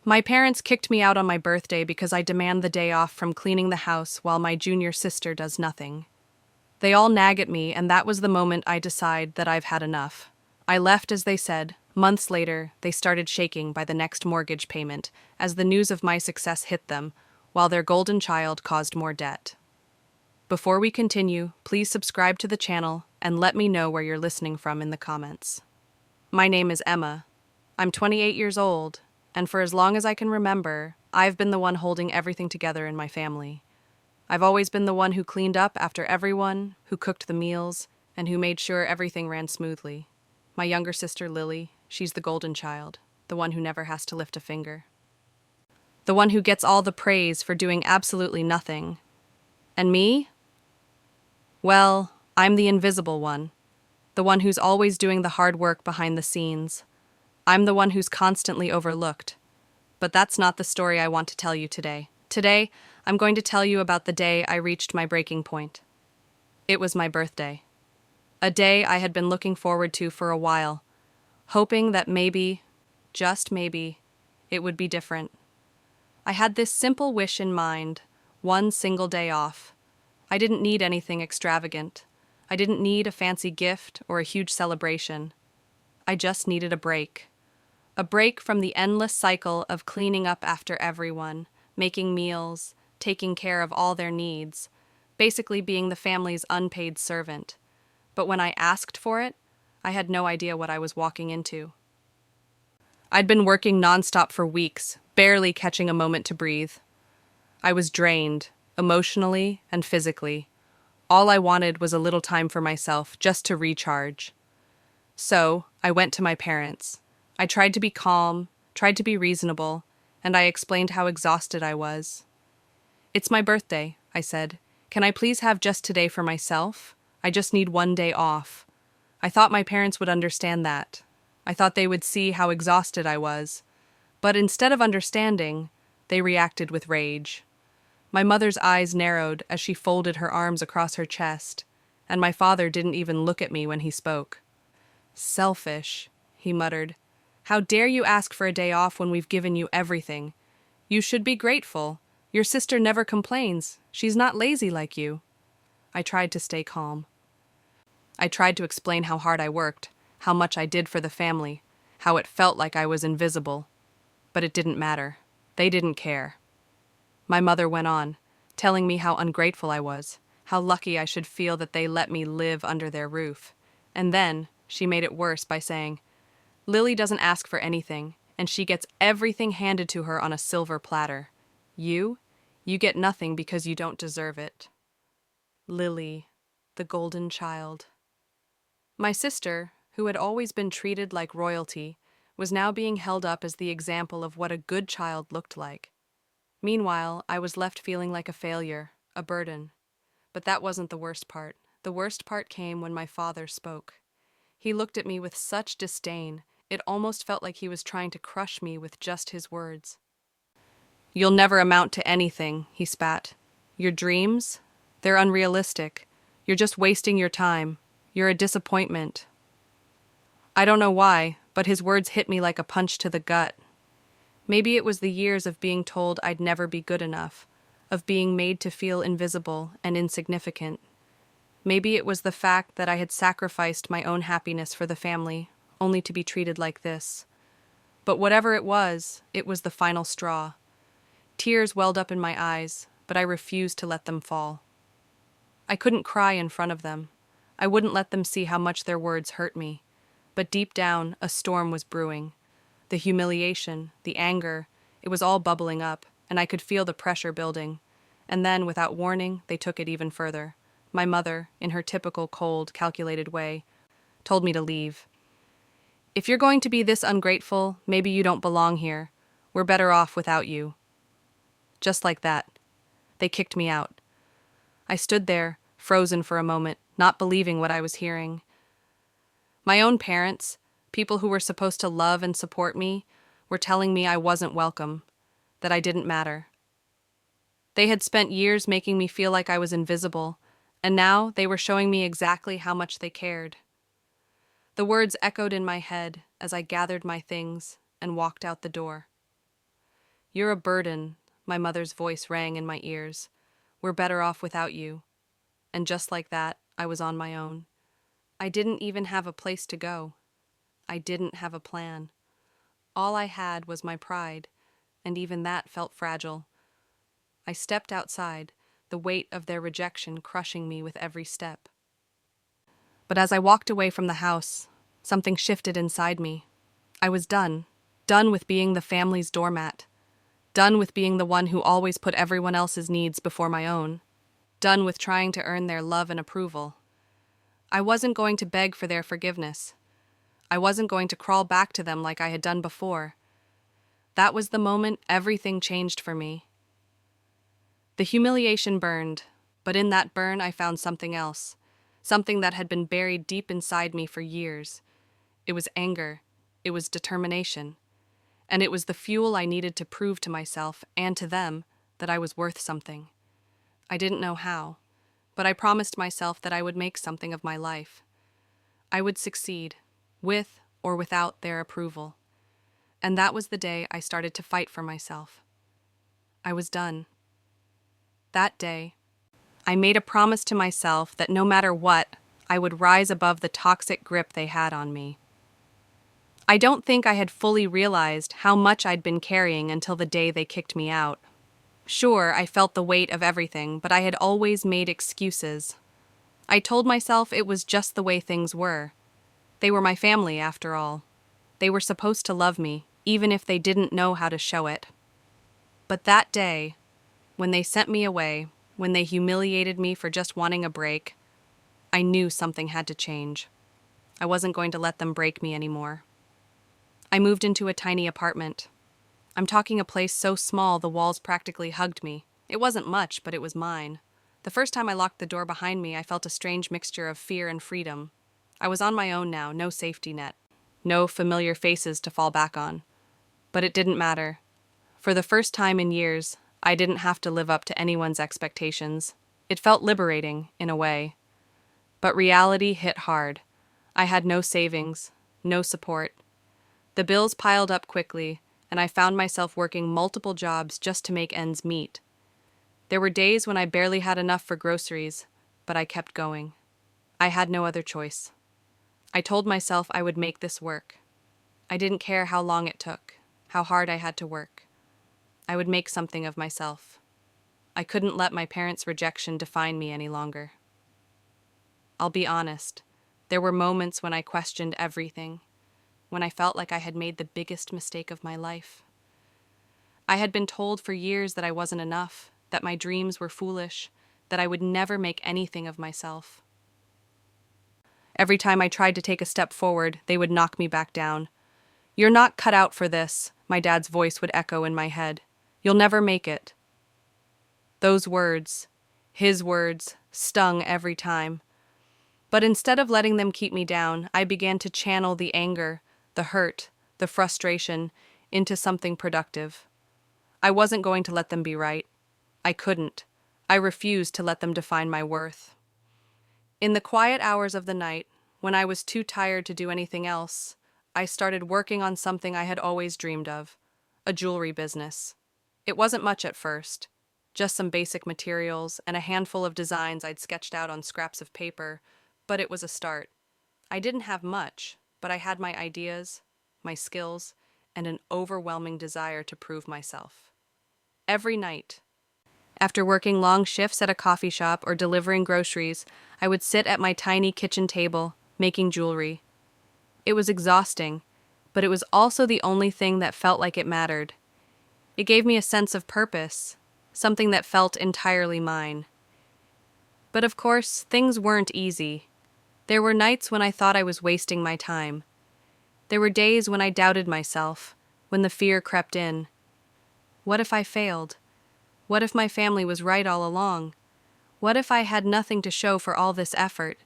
My parents kicked me out on my birthday because I demand the day off from cleaning the house while my junior sister does nothing. They all nag at me, and that was the moment I decide that I've had enough. I left as they said. Months later, they started shaking by the next mortgage payment as the news of my success hit them, while their golden child caused more debt. Before we continue, please subscribe to the channel and let me know where you're listening from in the comments. My name is Emma. I'm 28 years old, and for as long as I can remember, I've been the one holding everything together in my family. I've always been the one who cleaned up after everyone, who cooked the meals, and who made sure everything ran smoothly. My younger sister, Lily, she's the golden child, the one who never has to lift a finger. The one who gets all the praise for doing absolutely nothing. And me? Well, I'm the invisible one, the one who's always doing the hard work behind the scenes. I'm the one who's constantly overlooked. But that's not the story I want to tell you today. Today, I'm going to tell you about the day I reached my breaking point. It was my birthday. A day I had been looking forward to for a while, hoping that maybe, just maybe, it would be different. I had this simple wish in mind, one single day off. I didn't need anything extravagant. I didn't need a fancy gift or a huge celebration. I just needed a break. A break from the endless cycle of cleaning up after everyone, making meals, taking care of all their needs, basically being the family's unpaid servant. But when I asked for it, I had no idea what I was walking into. I'd been working nonstop for weeks, barely catching a moment to breathe. I was drained, emotionally and physically. All I wanted was a little time for myself, just to recharge. So, I went to my parents. I tried to be calm, tried to be reasonable, and I explained how exhausted I was. "It's my birthday," I said. "Can I please have just today for myself? I just need one day off." I thought my parents would understand that. I thought they would see how exhausted I was. But instead of understanding, they reacted with rage. My mother's eyes narrowed as she folded her arms across her chest, and my father didn't even look at me when he spoke. "Selfish," he muttered. "How dare you ask for a day off when we've given you everything? You should be grateful. Your sister never complains. She's not lazy like you." I tried to stay calm. I tried to explain how hard I worked, how much I did for the family, how it felt like I was invisible. But it didn't matter. They didn't care. My mother went on, telling me how ungrateful I was, how lucky I should feel that they let me live under their roof. And then she made it worse by saying, "Lily doesn't ask for anything, and she gets everything handed to her on a silver platter. You get nothing because you don't deserve it." Lily, the golden child. My sister, who had always been treated like royalty, was now being held up as the example of what a good child looked like. Meanwhile, I was left feeling like a failure, a burden. But that wasn't the worst part. The worst part came when my father spoke. He looked at me with such disdain, it almost felt like he was trying to crush me with just his words. "You'll never amount to anything," he spat. "Your dreams? They're unrealistic. You're just wasting your time. You're a disappointment." I don't know why, but his words hit me like a punch to the gut. Maybe it was the years of being told I'd never be good enough, of being made to feel invisible and insignificant. Maybe it was the fact that I had sacrificed my own happiness for the family, only to be treated like this. But whatever it was the final straw. Tears welled up in my eyes, but I refused to let them fall. I couldn't cry in front of them. I wouldn't let them see how much their words hurt me. But deep down, a storm was brewing. The humiliation, the anger, it was all bubbling up, and I could feel the pressure building. And then, without warning, they took it even further. My mother, in her typical cold, calculated way, told me to leave. "If you're going to be this ungrateful, maybe you don't belong here. We're better off without you." Just like that. They kicked me out. I stood there, frozen for a moment, not believing what I was hearing. My own parents, people who were supposed to love and support me, were telling me I wasn't welcome, that I didn't matter. They had spent years making me feel like I was invisible, and now they were showing me exactly how much they cared. The words echoed in my head as I gathered my things and walked out the door. You're a burden, my mother's voice rang in my ears. We're better off without you. And just like that, I was on my own. I didn't even have a place to go. I didn't have a plan. All I had was my pride, and even that felt fragile. I stepped outside, the weight of their rejection crushing me with every step. But as I walked away from the house, something shifted inside me. I was done. Done with being the family's doormat. Done with being the one who always put everyone else's needs before my own. Done with trying to earn their love and approval. I wasn't going to beg for their forgiveness. I wasn't going to crawl back to them like I had done before. That was the moment everything changed for me. The humiliation burned, but in that burn I found something else. Something that had been buried deep inside me for years. It was anger. It was determination. And it was the fuel I needed to prove to myself and to them that I was worth something. I didn't know how, but I promised myself that I would make something of my life. I would succeed, with or without their approval. And that was the day I started to fight for myself. I was done. That day, I made a promise to myself that no matter what, I would rise above the toxic grip they had on me. I don't think I had fully realized how much I'd been carrying until the day they kicked me out. Sure, I felt the weight of everything, but I had always made excuses. I told myself it was just the way things were. They were my family, after all. They were supposed to love me, even if they didn't know how to show it. But that day, when they sent me away, when they humiliated me for just wanting a break, I knew something had to change. I wasn't going to let them break me anymore. I moved into a tiny apartment. I'm talking a place so small the walls practically hugged me. It wasn't much, but it was mine. The first time I locked the door behind me, I felt a strange mixture of fear and freedom. I was on my own now, no safety net. No familiar faces to fall back on. But it didn't matter. For the first time in years, I didn't have to live up to anyone's expectations. It felt liberating, in a way. But reality hit hard. I had no savings, no support. The bills piled up quickly, and I found myself working multiple jobs just to make ends meet. There were days when I barely had enough for groceries, but I kept going. I had no other choice. I told myself I would make this work. I didn't care how long it took, how hard I had to work. I would make something of myself. I couldn't let my parents' rejection define me any longer. I'll be honest, there were moments when I questioned everything, when I felt like I had made the biggest mistake of my life. I had been told for years that I wasn't enough, that my dreams were foolish, that I would never make anything of myself. Every time I tried to take a step forward, they would knock me back down. "You're not cut out for this," my dad's voice would echo in my head. "You'll never make it." Those words, his words, stung every time. But instead of letting them keep me down, I began to channel the anger, the hurt, the frustration into something productive. I wasn't going to let them be right. I couldn't. I refused to let them define my worth. In the quiet hours of the night, when I was too tired to do anything else, I started working on something I had always dreamed of, a jewelry business. It wasn't much at first, just some basic materials and a handful of designs I'd sketched out on scraps of paper, but it was a start. I didn't have much, but I had my ideas, my skills, and an overwhelming desire to prove myself. Every night, after working long shifts at a coffee shop or delivering groceries, I would sit at my tiny kitchen table, making jewelry. It was exhausting, but it was also the only thing that felt like it mattered. It gave me a sense of purpose, something that felt entirely mine. But of course, things weren't easy. There were nights when I thought I was wasting my time. There were days when I doubted myself, when the fear crept in. What if I failed? What if my family was right all along? What if I had nothing to show for all this effort?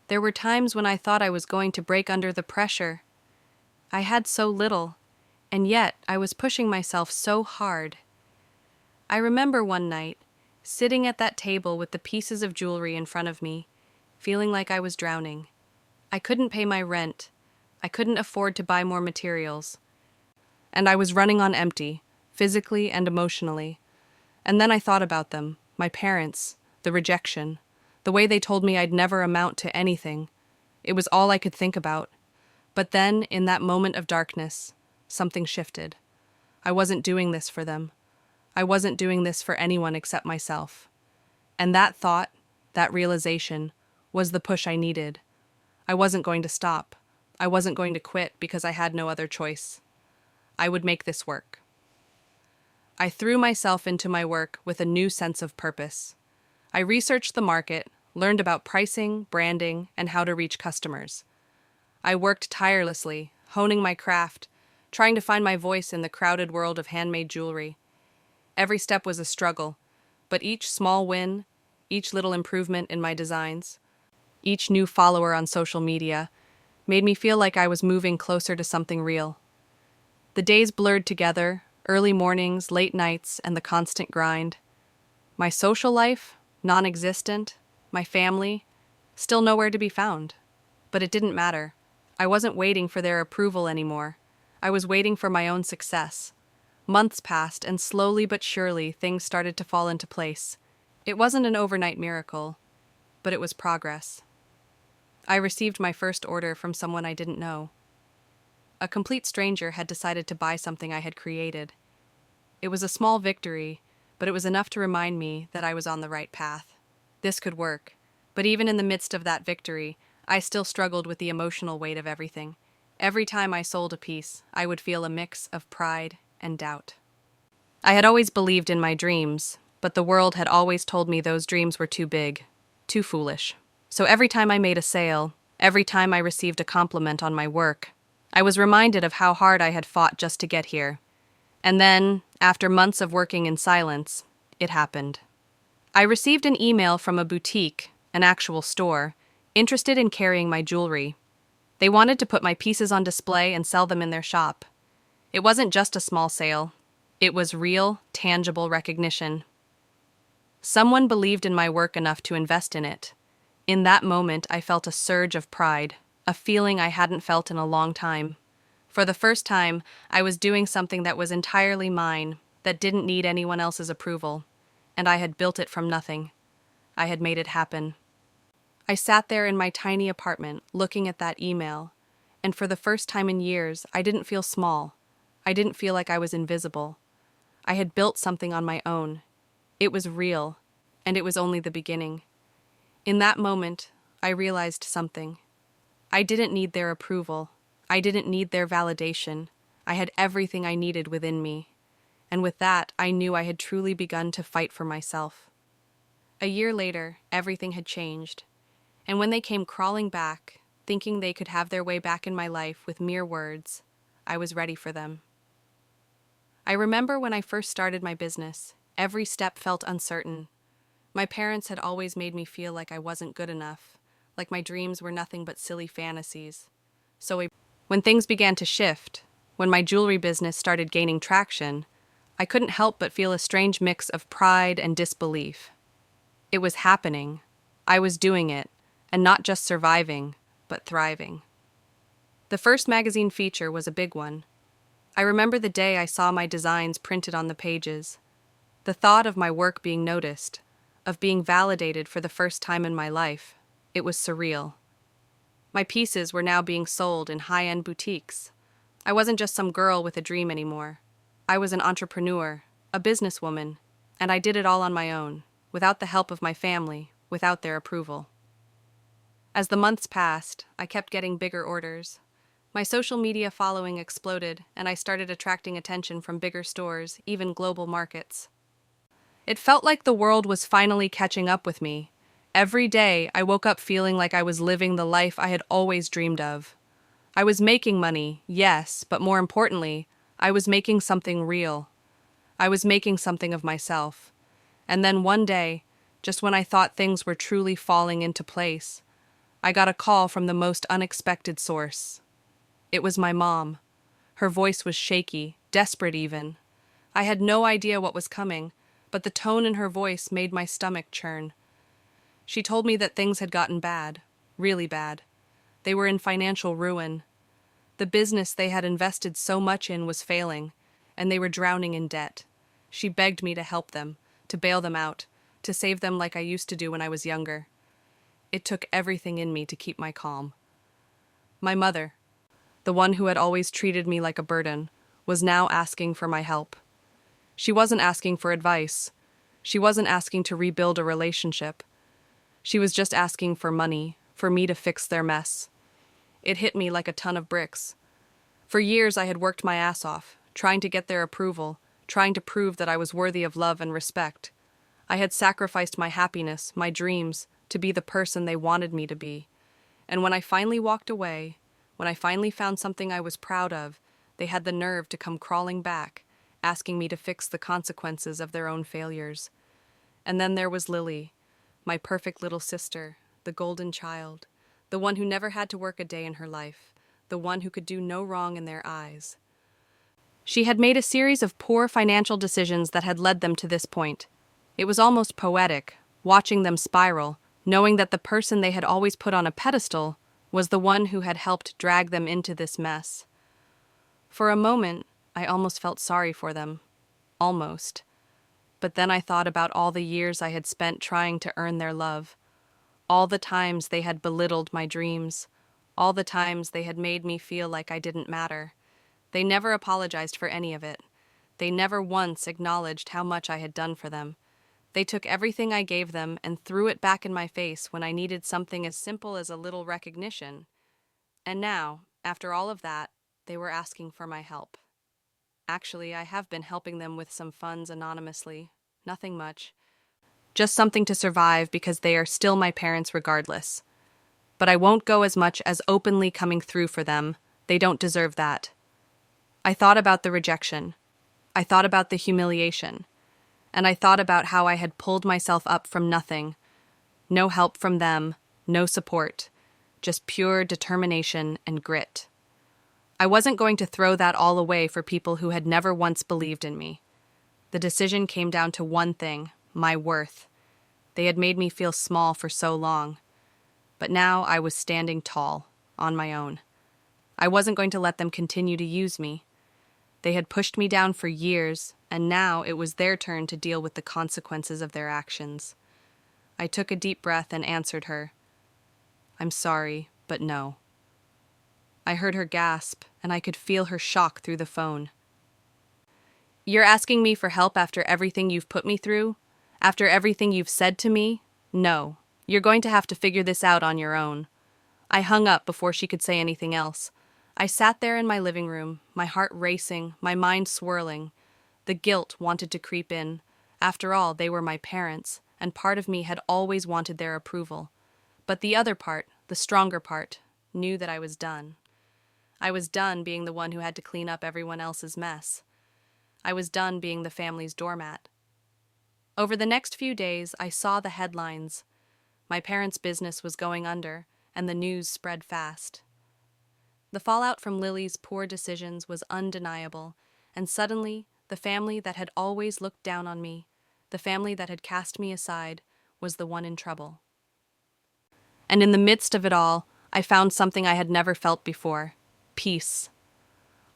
There were times when I thought I was going to break under the pressure. I had so little, and yet I was pushing myself so hard. I remember one night, sitting at that table with the pieces of jewelry in front of me, feeling like I was drowning. I couldn't pay my rent. I couldn't afford to buy more materials. And I was running on empty, physically and emotionally. And then I thought about them, my parents, the rejection, the way they told me I'd never amount to anything. It was all I could think about. But then, in that moment of darkness, something shifted. I wasn't doing this for them. I wasn't doing this for anyone except myself. And that thought, that realization, was the push I needed. I wasn't going to stop. I wasn't going to quit because I had no other choice. I would make this work. I threw myself into my work with a new sense of purpose. I researched the market, learned about pricing, branding, and how to reach customers. I worked tirelessly, honing my craft, trying to find my voice in the crowded world of handmade jewelry. Every step was a struggle, but each small win, each little improvement in my designs, each new follower on social media, made me feel like I was moving closer to something real. The days blurred together, early mornings, late nights, and the constant grind. My social life, non-existent, my family, still nowhere to be found. But it didn't matter. I wasn't waiting for their approval anymore. I was waiting for my own success. Months passed, and slowly but surely things started to fall into place. It wasn't an overnight miracle, but it was progress. I received my first order from someone I didn't know. A complete stranger had decided to buy something I had created. It was a small victory, but it was enough to remind me that I was on the right path. This could work, but even in the midst of that victory, I still struggled with the emotional weight of everything. Every time I sold a piece, I would feel a mix of pride and doubt. I had always believed in my dreams, but the world had always told me those dreams were too big, too foolish. So every time I made a sale, every time I received a compliment on my work, I was reminded of how hard I had fought just to get here. And then, after months of working in silence, it happened. I received an email from a boutique, an actual store, interested in carrying my jewelry. They wanted to put my pieces on display and sell them in their shop. It wasn't just a small sale. It was real, tangible recognition. Someone believed in my work enough to invest in it. In that moment, I felt a surge of pride, a feeling I hadn't felt in a long time. For the first time, I was doing something that was entirely mine, that didn't need anyone else's approval, and I had built it from nothing. I had made it happen. I sat there in my tiny apartment, looking at that email, and for the first time in years, I didn't feel small. I didn't feel like I was invisible. I had built something on my own. It was real, and it was only the beginning. In that moment, I realized something. I didn't need their approval. I didn't need their validation. I had everything I needed within me. And with that, I knew I had truly begun to fight for myself. A year later, everything had changed. And when they came crawling back, thinking they could have their way back in my life with mere words, I was ready for them. I remember when I first started my business, every step felt uncertain. My parents had always made me feel like I wasn't good enough, like my dreams were nothing but silly fantasies. So when things began to shift, when my jewelry business started gaining traction, I couldn't help but feel a strange mix of pride and disbelief. It was happening. I was doing it, and not just surviving, but thriving. The first magazine feature was a big one. I remember the day I saw my designs printed on the pages. The thought of my work being noticed, of being validated for the first time in my life, it was surreal. My pieces were now being sold in high-end boutiques. I wasn't just some girl with a dream anymore. I was an entrepreneur, a businesswoman, and I did it all on my own, without the help of my family, without their approval. As the months passed, I kept getting bigger orders. My social media following exploded, and I started attracting attention from bigger stores, even global markets. It felt like the world was finally catching up with me. Every day, I woke up feeling like I was living the life I had always dreamed of. I was making money, yes, but more importantly, I was making something real. I was making something of myself. And then one day, just when I thought things were truly falling into place, I got a call from the most unexpected source. It was my mom. Her voice was shaky, desperate even. I had no idea what was coming, but the tone in her voice made my stomach churn. She told me that things had gotten bad, really bad. They were in financial ruin. The business they had invested so much in was failing, and they were drowning in debt. She begged me to help them, to bail them out, to save them like I used to do when I was younger. It took everything in me to keep my calm. My mother, the one who had always treated me like a burden, was now asking for my help. She wasn't asking for advice. She wasn't asking to rebuild a relationship. She was just asking for money, for me to fix their mess. It hit me like a ton of bricks. For years I had worked my ass off, trying to get their approval, trying to prove that I was worthy of love and respect. I had sacrificed my happiness, my dreams, to be the person they wanted me to be. And when I finally walked away, when I finally found something I was proud of, they had the nerve to come crawling back, asking me to fix the consequences of their own failures. And then there was Lily, my perfect little sister, the golden child, the one who never had to work a day in her life, the one who could do no wrong in their eyes. She had made a series of poor financial decisions that had led them to this point. It was almost poetic, watching them spiral, knowing that the person they had always put on a pedestal was the one who had helped drag them into this mess. For a moment, I almost felt sorry for them. Almost. But then I thought about all the years I had spent trying to earn their love. All the times they had belittled my dreams. All the times they had made me feel like I didn't matter. They never apologized for any of it. They never once acknowledged how much I had done for them. They took everything I gave them and threw it back in my face when I needed something as simple as a little recognition. And now, after all of that, they were asking for my help. Actually, I have been helping them with some funds anonymously. Nothing much. Just something to survive because they are still my parents regardless. But I won't go as much as openly coming through for them. They don't deserve that. I thought about the rejection. I thought about the humiliation. And I thought about how I had pulled myself up from nothing. No help from them, no support. Just pure determination and grit. I wasn't going to throw that all away for people who had never once believed in me. The decision came down to one thing, my worth. They had made me feel small for so long. But now I was standing tall, on my own. I wasn't going to let them continue to use me. They had pushed me down for years, and now it was their turn to deal with the consequences of their actions. I took a deep breath and answered her. I'm sorry, but no. I heard her gasp, and I could feel her shock through the phone. You're asking me for help after everything you've put me through? After everything you've said to me? No. You're going to have to figure this out on your own. I hung up before she could say anything else. I sat there in my living room, my heart racing, my mind swirling. The guilt wanted to creep in. After all, they were my parents, and part of me had always wanted their approval. But the other part, the stronger part, knew that I was done. I was done being the one who had to clean up everyone else's mess. I was done being the family's doormat. Over the next few days, I saw the headlines. My parents' business was going under, and the news spread fast. The fallout from Lily's poor decisions was undeniable, and suddenly, the family that had always looked down on me, the family that had cast me aside, was the one in trouble. And in the midst of it all, I found something I had never felt before. Peace.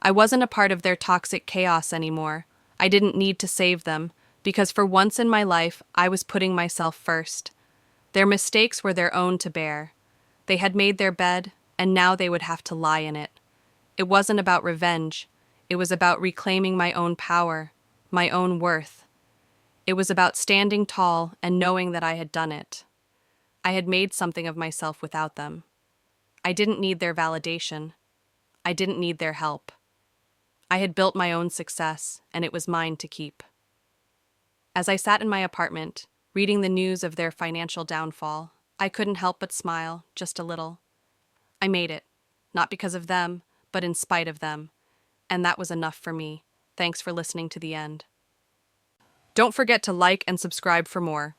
I wasn't a part of their toxic chaos anymore. I didn't need to save them, because for once in my life, I was putting myself first. Their mistakes were their own to bear. They had made their bed, and now they would have to lie in it. It wasn't about revenge. It was about reclaiming my own power, my own worth. It was about standing tall and knowing that I had done it. I had made something of myself without them. I didn't need their validation. I didn't need their help. I had built my own success, and it was mine to keep. As I sat in my apartment, reading the news of their financial downfall, I couldn't help but smile, just a little. I made it, not because of them, but in spite of them. And that was enough for me. Thanks for listening to the end. Don't forget to like and subscribe for more.